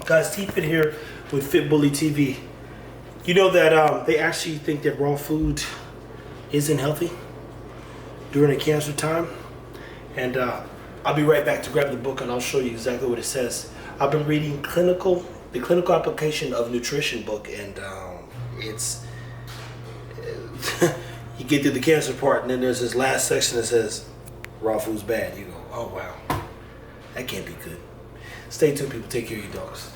Guys, T-Fit here with Fit Bully TV. You know that they actually think that raw food isn't healthy during a cancer time? And I'll be right back to grab the book and I'll show you exactly what it says. I've been reading the clinical application of nutrition book, and it's you get to the cancer part and then there's this last section that says raw food's bad. You go, oh wow, that can't be good. Stay tuned, people. Take care of your dogs.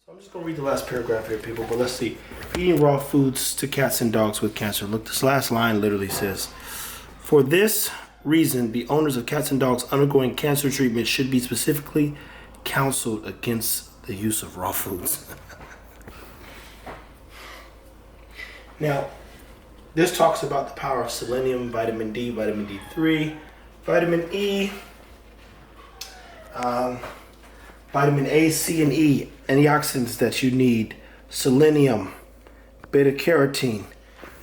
So I'm just going to read the last paragraph here, people, but let's see. Feeding raw foods to cats and dogs with cancer. Look, this last line literally says, for this reason, the owners of cats and dogs undergoing cancer treatment should be specifically counseled against the use of raw foods. Now, this talks about the power of selenium, vitamin D, vitamin D3, vitamin E, vitamin A, C, and E, antioxidants that you need, selenium, beta carotene.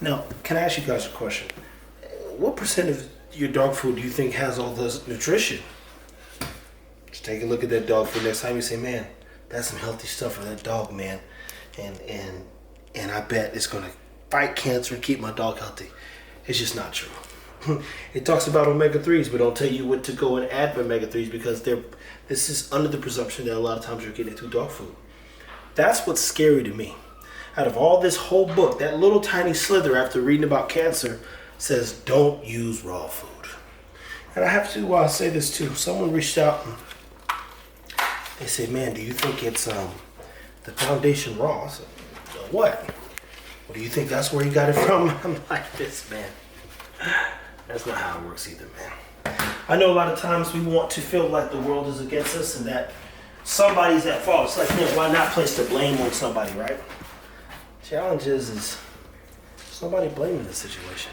Now, can I ask you guys a question? What percent of your dog food do you think has all this nutrition? Just take a look at that dog food next time you say, man, that's some healthy stuff for that dog, man. And I bet it's gonna fight cancer and keep my dog healthy. It's just not true. It talks about omega-3s, but don't tell you what to go and add for omega-3s because this is under the presumption that a lot of times you're getting it through dog food. That's what's scary to me. Out of all this whole book, that little tiny slither after reading about cancer says don't use raw food. And I have to say this too. Someone reached out and they said, man, do you think it's the foundation raw? I said, what? Well, do you think that's where you got it from? I'm like, this, man. That's not how it works either, man. I know a lot of times we want to feel like the world is against us and that somebody's at fault. It's like, man, why not place the blame on somebody, right? Challenge is somebody blaming the situation.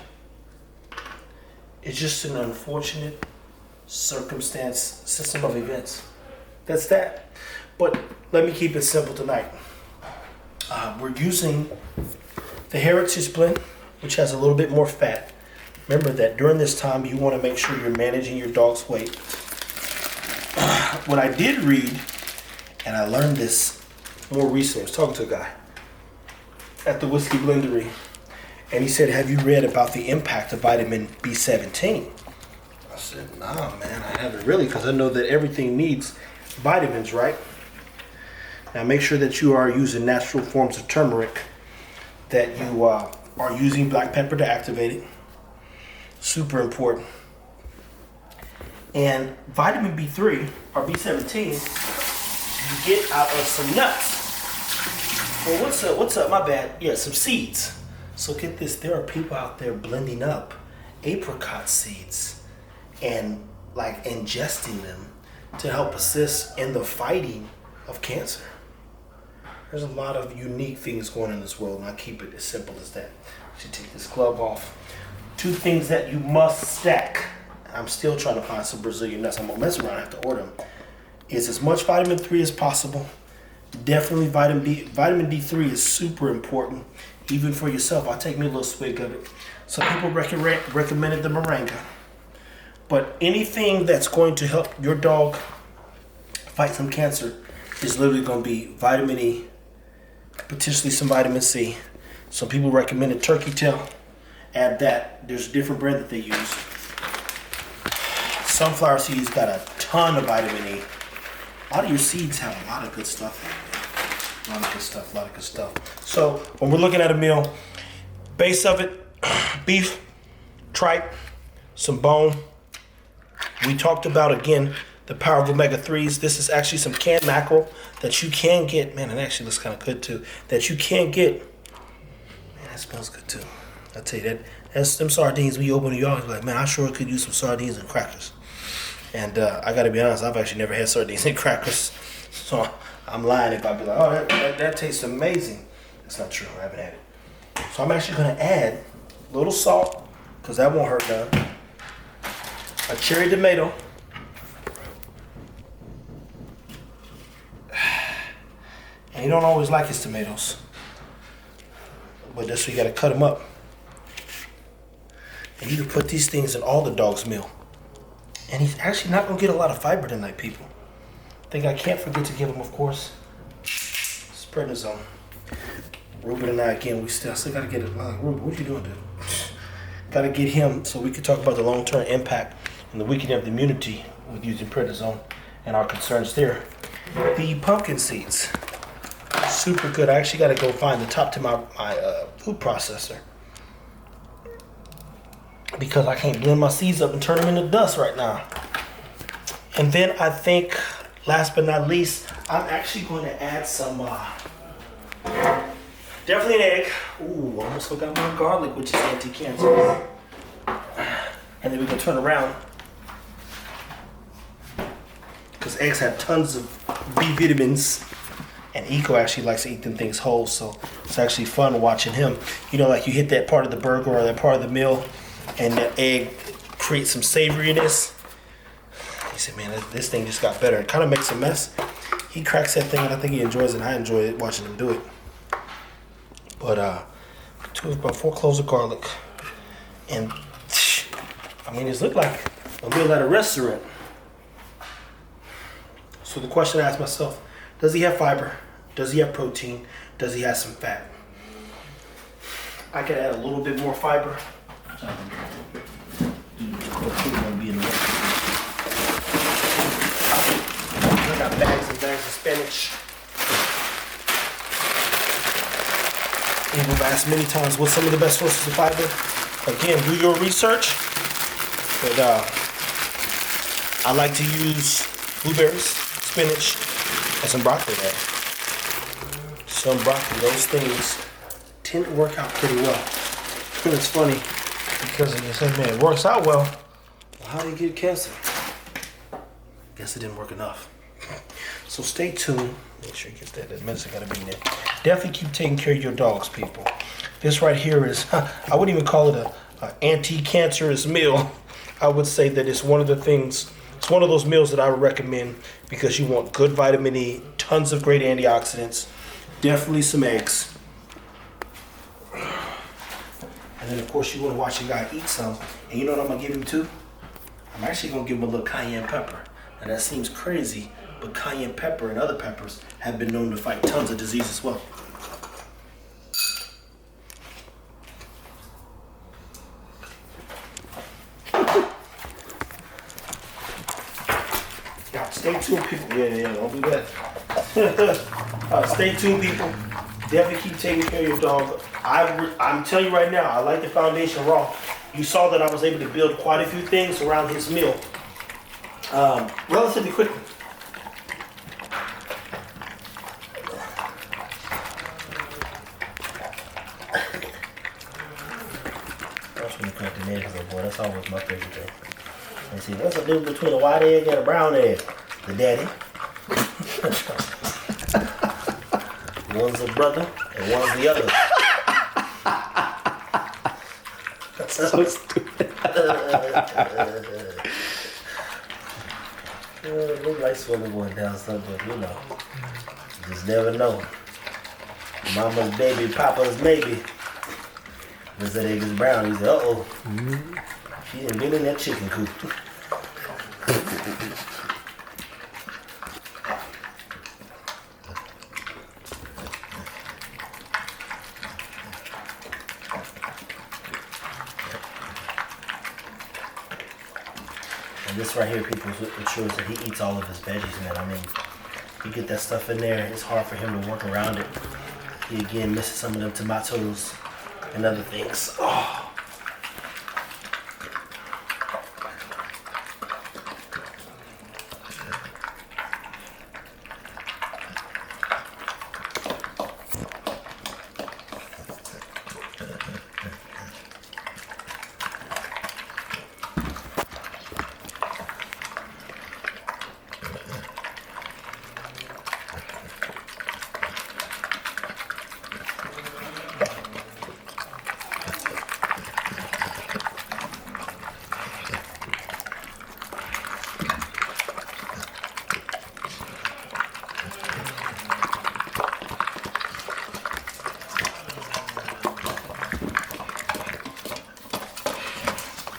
It's just an unfortunate system of events. That's that. But let me keep it simple tonight. We're using the Heritage Blend, which has a little bit more fat. Remember that during this time, you want to make sure you're managing your dog's weight. What I did read, and I learned this more recently, I was talking to a guy at the Whiskey Blendery, and he said, have you read about the impact of vitamin B17? I said, nah, man, I haven't really, because I know that everything needs vitamins, right? Now make sure that you are using natural forms of turmeric, that you are using black pepper to activate it. Super important. And vitamin B3 or B17 you get out of some nuts. Well, what's up? My bad. Yeah, some seeds. So get this, there are people out there blending up apricot seeds and like ingesting them to help assist in the fighting of cancer. There's a lot of unique things going on in this world, and I keep it as simple as that. I should take this glove off. 2 things that you must stack. I'm still trying to find some Brazilian nuts. I'm gonna mess around, I have to order them. Is as much vitamin 3 as possible. Definitely vitamin D3 is super important, even for yourself. I'll take me a little swig of it. Some people recommended the moringa. But anything that's going to help your dog fight some cancer is literally gonna be vitamin E, potentially some vitamin C. Some people recommended turkey tail. Add that. There's a different brand that they use. Sunflower seeds got a ton of vitamin E. A lot of your seeds have a lot of good stuff in it. A lot of good stuff. So when we're looking at a meal, base of it, beef, tripe, some bone. We talked about, again, the power of omega-3s. This is actually some canned mackerel that you can get. Man, it actually looks kind of good too. That you can get. Man, that smells good too. I tell you that's them sardines. When you open you always like, man, I sure could use some sardines and crackers. And I got to be honest, I've actually never had sardines and crackers, so I'm lying if I be like, oh, that tastes amazing. That's not true. I haven't had it. So I'm actually going to add a little salt, because that won't hurt none. A cherry tomato. And you don't always like his tomatoes, but that's why you got to cut them up. And you can put these things in all the dog's meal. And he's actually not gonna get a lot of fiber tonight, people. Thing I can't forget to give him, of course, is prednisone. Ruben and I, again, we still gotta get it. Ruben, what you doing, dude? Gotta get him so we can talk about the long-term impact and the weakening of the immunity with using prednisone and our concerns there. The pumpkin seeds, super good. I actually gotta go find the top to my food processor because I can't blend my seeds up and turn them into dust right now. And then I think, last but not least, I'm actually going to add some, definitely an egg. Ooh, almost forgot my garlic, which is anti-cancer. And then we can turn around, because eggs have tons of B vitamins, and Eco actually likes to eat them things whole, so it's actually fun watching him. You know, like you hit that part of the burger or that part of the meal, and that egg creates some savoriness. He said, man, this thing just got better. It kind of makes a mess. He cracks that thing, and I think he enjoys it. I enjoy it watching him do it. But about 4 cloves of garlic, and I mean, it's looked like a meal at a restaurant. So the question I asked myself: does he have fiber? Does he have protein? Does he have some fat? I could add a little bit more fiber. I got bags and bags of spinach. People have asked many times what's some of the best sources of fiber. Again, do your research. But I like to use blueberries, spinach, and some broccoli there. Some broccoli, those things tend to work out pretty well. And it's funny because you say, man, it works out well. Well, how do you get cancer? Guess it didn't work enough. So stay tuned. Make sure you get that medicine gotta be in there. Definitely keep taking care of your dogs, people. This right here is, I wouldn't even call it a anti-cancerous meal. I would say that it's one of the things, it's one of those meals that I would recommend because you want good vitamin E, tons of great antioxidants, definitely some eggs. And then of course you want to watch your guy eat some. And you know what I'm gonna give him too? I'm actually gonna give him a little cayenne pepper. And that seems crazy, but cayenne pepper and other peppers have been known to fight tons of disease as well. Now, stay tuned, people. Yeah, don't do that. Stay tuned, people. Definitely keep taking care of your dog. I'm telling you right now, I like the foundation raw. You saw that I was able to build quite a few things around his meal relatively quickly. That's when you crack the eggs, though, boy. That's always my favorite thing. And see, what's the difference between a white egg and a brown egg? The daddy. One's a brother and one's the other. That's so stupid. Look like swollen going down something, but you know, you just never know. Mama's baby, papa's maybe. They said egg is brown. He said, uh-oh. She ain't been in that chicken coop. And this right here, people, ensures that he eats all of his veggies, man. I mean, you get that stuff in there, it's hard for him to work around it. He, again, misses some of them tomatoes and other things. Oh.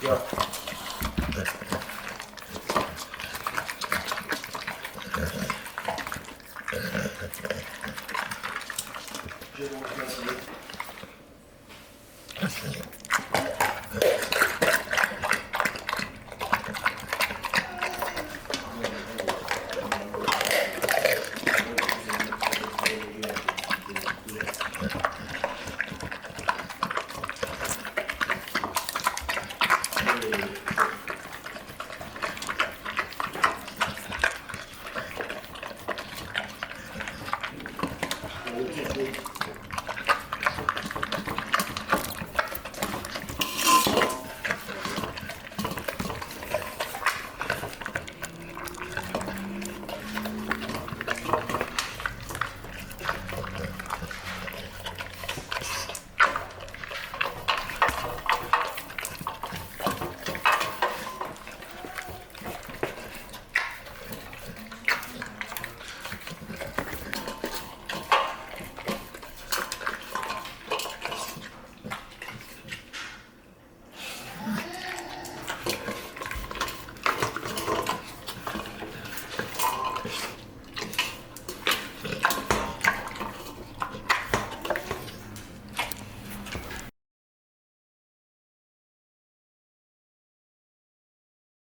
Yeah.